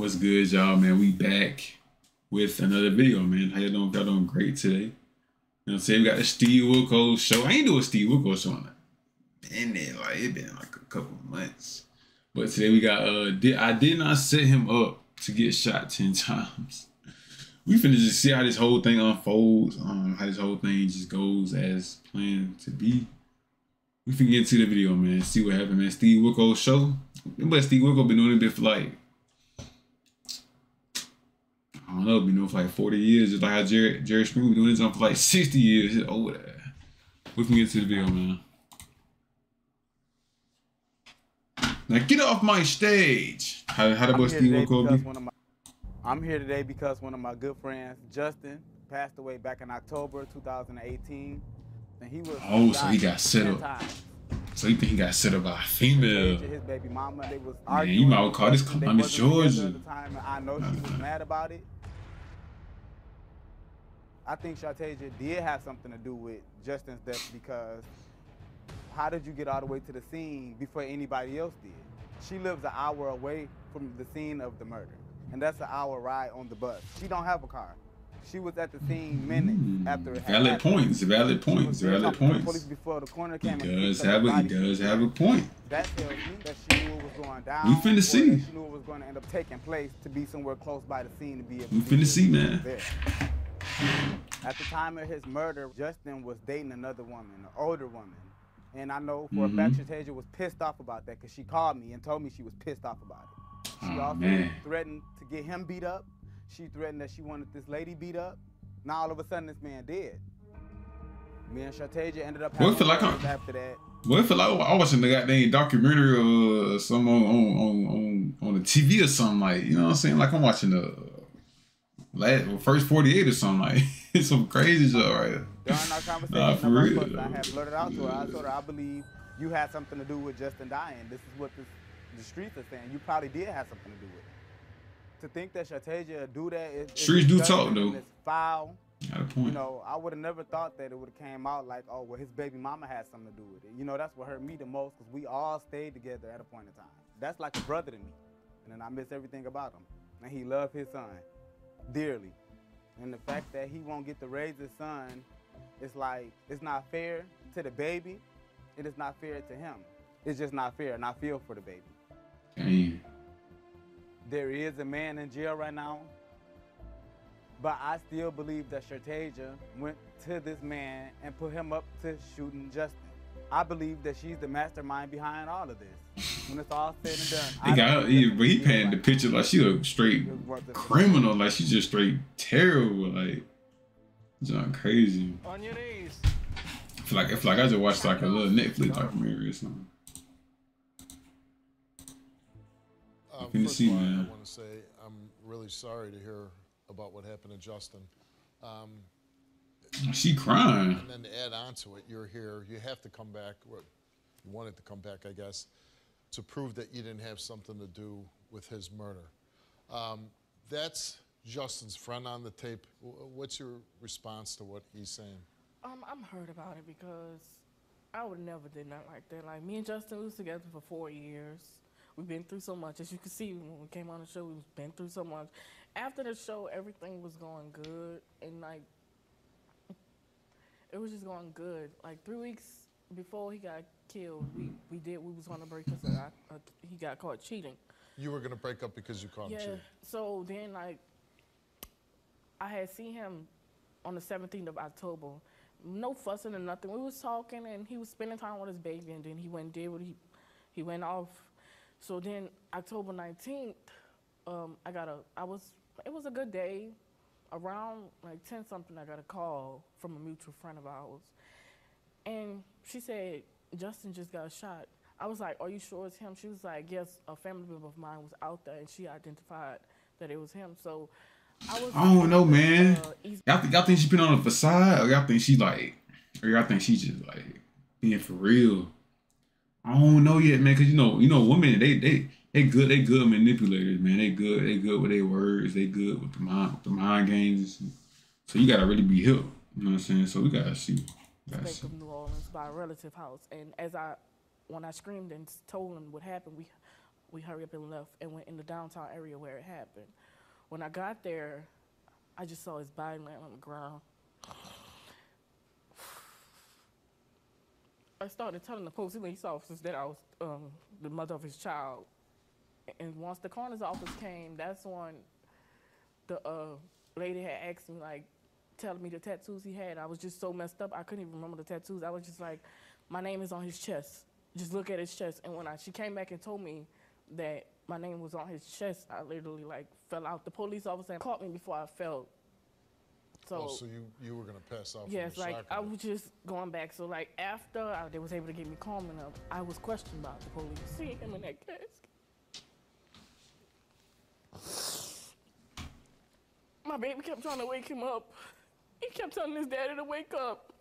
What's good, y'all, man? We back with another video, man. How y'all doing? Y'all doing great today. You know what I'm saying? We got the Steve Wilkos show. I ain't doing a Steve Wilkos show in there. Like, it been like a couple of months. But today we got, I did not set him up to get shot 10 times. We finna just see how this whole thing unfolds, how this whole thing just goes as planned to be. We finna get into the video, man. See what happened, man. Steve Wilkos show. But Steve Wilkos been doing it for like, I don't know, been doing for like 40 years. Just like how Jerry Springer been doing this for like 60 years. He's over there. We can get to the video, man. Now get off my stage. How the boy Steve Wilkos be? I'm here today because one of my good friends, Justin, passed away back in October 2018. And he was so he got set up. So you think he got set up by a female? His baby mama, they was arguing. Man, you might call this Columbus, Georgia. At the time, I know she was mad about it. I think Shartasia did have something to do with Justin's death because how did you get all the way to the scene before anybody else did? She lives an hour away from the scene of the murder, and that's an hour ride on the bus. She don't have a car. She was at the scene minutes after it happened. Valid points. Valid points. Police before the coroner came. He does have a point. That tells me that she knew what was going down. We finna see. She knew what was going to end up taking place to be somewhere close by the scene to be able. We finna see, man. There. At the time of his murder, Justin was dating another woman, an older woman. And I know for a fact Shartasia was pissed off about that because she called me and told me she was pissed off about it. She also threatened to get him beat up. She threatened that she wanted this lady beat up. Now all of a sudden this man dead. Me and Shartasia ended up having after that. Well, it feel like I watching the goddamn documentary or something on the TV or something, like, you know what I'm saying? Like I'm watching the first 48 or something, like it's some crazy stuff right there. During our conversation, for real. I had blurted out to her. I told her I believe you had something to do with Justin dying. This is what the streets are saying. You probably did have something to do with it. To think that Shartasia do that streets do talk though. It's foul. Got a point. You know, I would have never thought that it would have came out like, oh, well, his baby mama had something to do with it. You know, that's what hurt me the most because we all stayed together at a point in time. That's like a brother to me. And then I miss everything about him. And he loved his son dearly. And the fact that he won't get to raise his son, it's like, it's not fair to the baby. It is not fair to him. It's just not fair, and I feel for the baby. Damn. There is a man in jail right now, but I still believe that Shartasia went to this man and put him up to shooting Justin. I believe that she's the mastermind behind all of this. When it's all said and done, but he painted the picture like she a straight criminal, like she's just straight terrible, like John crazy. On your knees. I feel like I just watched like a little Netflix documentary or something. First of all, I want to say I'm really sorry to hear about what happened to Justin. She crying. And then to add on to it, you're here. You have to come back. Well, you wanted to come back, I guess, to prove that you didn't have something to do with his murder. That's Justin's friend on the tape. What's your response to what he's saying? I'm hurt about it because I would never did nothing like that. Like, me and Justin was together for 4 years. We've been through so much. As you can see, when we came on the show, we've been through so much. After the show, everything was going good, and like, it was just going good. Like 3 weeks before he got killed, we was on a break because he got caught cheating. You were gonna break up because you caught him cheating. So then, like, I had seen him on the 17th of October. No fussing or nothing. We was talking, and he was spending time with his baby, and then he went and did what he went off. So then October 19th, it was a good day. Around like 10 something, I got a call from a mutual friend of ours. And she said, Justin just got shot. I was like, are you sure it's him? She was like, yes, a family member of mine was out there and she identified that it was him. So I don't know, man. Y'all think she been on the facade, or y'all think she just like being for real? I don't know yet, man, because you know, women, they good manipulators, man. They good with their words. They good with the mind games. So you gotta really be hip. You know what I'm saying? So we gotta see. Of New Orleans by a relative house, and when I screamed and told him what happened, we hurry up and left and went in the downtown area where it happened. When I got there, I just saw his body laying on the ground. I started telling the police officers that I was the mother of his child. And once the coroner's office came, that's when the lady had asked me, like, telling me the tattoos he had. I was just so messed up, I couldn't even remember the tattoos. I was just like, my name is on his chest. Just look at his chest. And when she came back and told me that my name was on his chest, I literally, like, fell out. The police officer caught me before I fell. So, so you were going to pass out? Yes, from the like, shock I was just going back. So, like, after they was able to get me calm enough, I was questioned by the police. Seeing him in that casket. My baby kept trying to wake him up. He kept telling his daddy to wake up.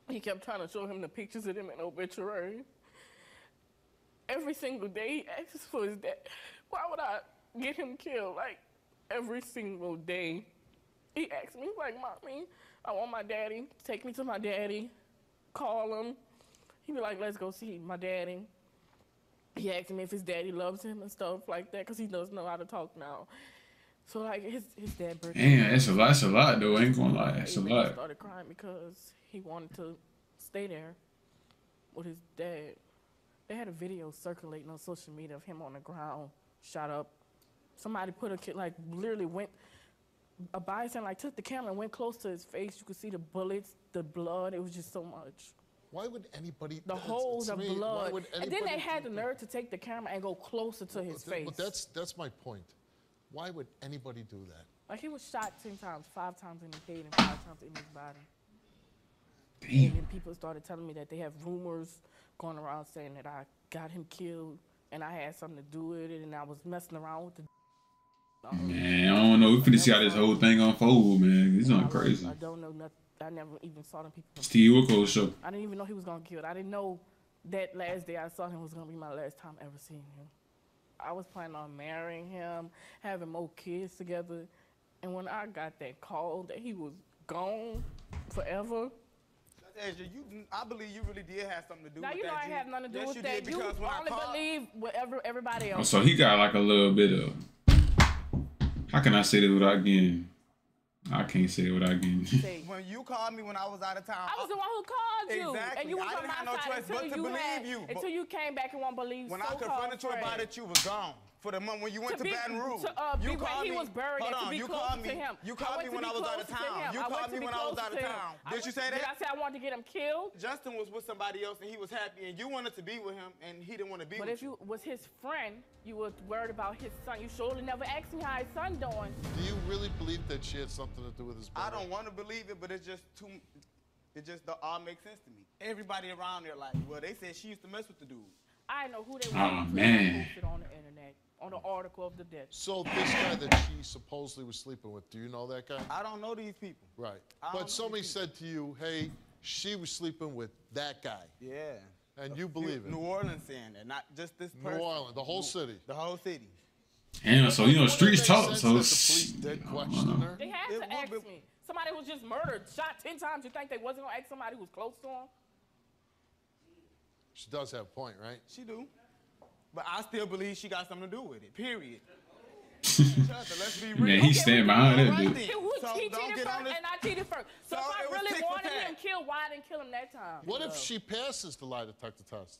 He kept trying to show him the pictures of him in obituary. Every single day he asks for his dad. Why would I get him killed? Like, every single day. He asked me, like, Mommy, I want my daddy. Take me to my daddy. Call him. He'd be like, let's go see my daddy. He asked me if his daddy loves him and stuff like that, because he doesn't know how to talk now. So, like, his dad birthday. Damn, that's a lot, though. I ain't gonna lie. That's a lot. He started crying because he wanted to stay there with his dad. They had a video circulating on social media of him on the ground, shot up. Somebody put a kid, like, literally went, a bystander, like, took the camera and went close to his face. You could see the bullets, the blood. It was just so much. Why would anybody? The holes of blood. And then they had the nerve to take the camera and go closer to his face. But that's my point. Why would anybody do that? Like, he was shot 10 times, 5 times in the head and 5 times in his body. Damn. And then people started telling me that they have rumors going around saying that I got him killed and I had something to do with it and I was messing around with the. Man, I don't know. We finna see how this whole thing unfold, man. This is crazy. I don't know nothing. I never even saw them people. Steve Wilkos show. I didn't even know he was gonna get killed. I didn't know that last day I saw him was gonna be my last time ever seeing him. I was planning on marrying him, having more kids together, and when I got that call that he was gone forever. I believe you really did have something to do with that. Now, you know I had nothing to do with that. You only believe whatever everybody else. Oh, so he got like a little bit of. How can I say this without getting? I can't say it without getting. When you called me when I was out of town, I was the one who called you. Exactly. And you was I on didn't my have no side choice but to believe you. Until you came back and won't believe. When I confronted you about it, you was gone. For the month when you went to Baton Rouge, you called me. He was buried. Hold on, you called me. Him. You called me when I was out of town. You called me when I was out of town. Did you say that? Did I say I wanted to get him killed? Justin was with somebody else and he was happy, and you wanted to be with him, and he didn't want to be with you. But if you was his friend, you were worried about his son. You surely never asked me how his son doing. Do you really believe that she had something to do with his brother? I don't want to believe it, but it's just too. It just all makes sense to me. Everybody around there, like, well, they said she used to mess with the dude. I know who they were. Oh, man. Posted on the internet, on the article of the death. So this guy that she supposedly was sleeping with, do you know that guy? I don't know these people. Right. But somebody said to you, hey, she was sleeping with that guy. Yeah. And you believe it? New Orleans saying that, not just this person. New Orleans, the whole city. The whole city. Damn, so streets talk. So the police did question her. They had to ask me. Somebody was just murdered, shot 10 times. You think they wasn't gonna ask somebody who was close to him? She does have a point, right? She do. But I still believe she got something to do with it, period. Let's be real. Man, he stand behind that dude. He cheated first and I cheated first. So if I really wanted him killed, why I didn't kill him that time? What if she passes the lie detector test?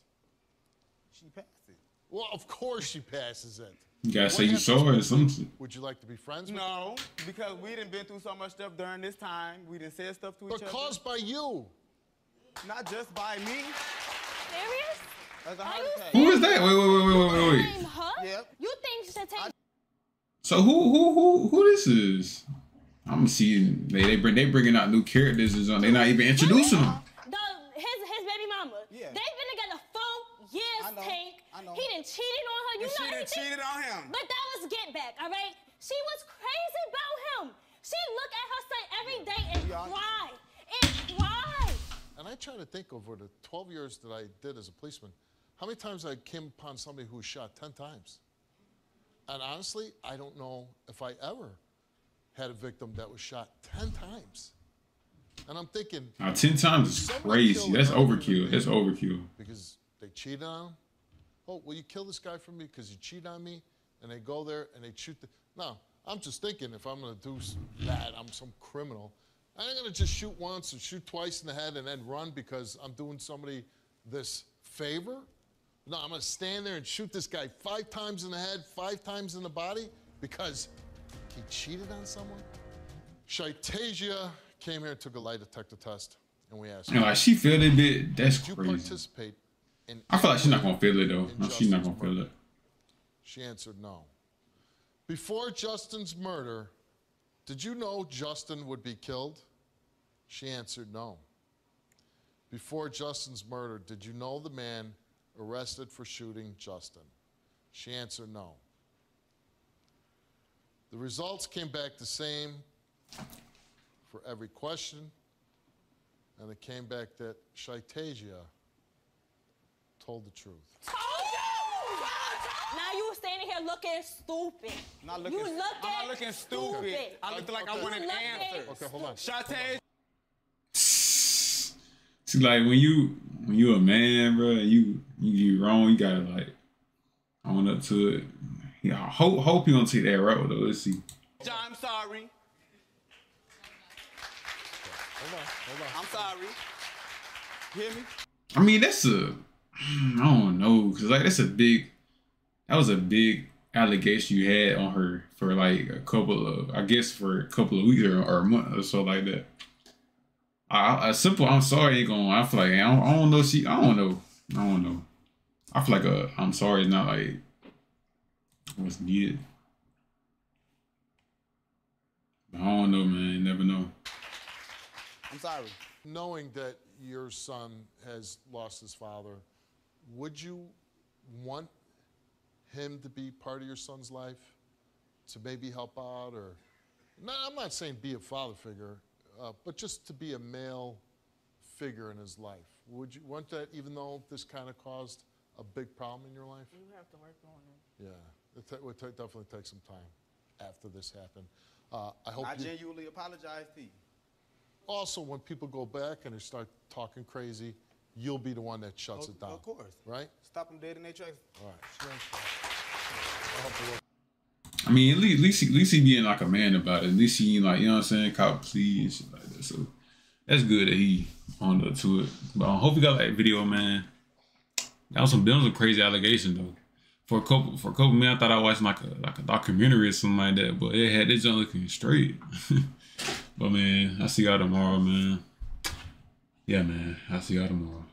She passed it. Well, of course she passes it. You gotta say you saw her or something. Would you like to be friends with her? No, because we done been through so much stuff during this time. We done said stuff to each other. But caused by you. Not just by me. Serious? That's a heart attack. Who is that? Wait. Name her? Yep. You think she should take? So who this is? I'm seeing they bringing out new characters and something. They not even introducing them. His baby mama. Yeah. They've been together 4 years, I know, Tank. I know. He done cheated on her. You And know she done anything? cheated on him. But that was get back, all right? She was crazy about him. She look at her son every day and cry. And cry. And I try to think over the 12 years that I did as a policeman, how many times I came upon somebody who was shot 10 times. And honestly, I don't know if I ever had a victim that was shot 10 times. And I'm thinking... Now, 10 times is crazy. That's overkill. That's overkill. Because they cheated on him. oh, will you kill this guy for me because he cheated on me? And they go there and they shoot. No, I'm just thinking if I'm going to do that, I'm some criminal. I'm not going to just shoot once or shoot twice in the head and then run because I'm doing somebody this favor. No, I'm going to stand there and shoot this guy 5 times in the head, 5 times in the body because he cheated on someone. Shaitasia came here and took a lie detector test, and we asked her, like she failed it, bit. That's did you crazy. participate in I feel like she's not gonna feel it though. No, she's not gonna feel it. She answered no. Before Justin's murder, did you know Justin would be killed? She answered no. Before Justin's murder, did you know the man arrested for shooting Justin? She answered no. The results came back the same for every question, and it came back that Shaitasia told the truth. Now you standing here looking stupid. I'm not looking stupid. I looked like I wanted an answer. Okay, hold on. Shaitasia. See, like when you a man, bro, you wrong, you gotta like own up to it. Yeah, hope you don't take that route though. Let's see. John, I'm sorry. Hold on. I'm sorry. You hear me? I mean, that's I don't know, cause like that was a big allegation you had on her for like a couple of weeks or a month or so like that. A simple I'm sorry ain't going. I feel like I don't know. I don't know. I feel like I'm sorry is not like what's needed. I don't know, man. You never know. I'm sorry. Knowing that your son has lost his father, would you want him to be part of your son's life, to maybe help out, or? No, I'm not saying be a father figure, but just to be a male figure in his life. Would you want that, even though this kind of caused a big problem in your life? You have to work on it. Yeah, it would definitely take some time after this happened. I hope I you genuinely apologize to you. also, when people go back and they start talking crazy, you'll be the one that shuts it down. Of course. Right? Stop them dead in their tracks. All right. I hope it works. I mean, at least he being like a man about it. At least he like, you know what I'm saying, cop plea and shit like that. So that's good that he owned up to it. But I hope you got that video, man. That was a crazy allegation though. For a couple minutes, I thought I watched like a documentary or something like that. But it had this junk looking straight. But man, I'll see y'all tomorrow, man. Yeah, man. I'll see y'all tomorrow.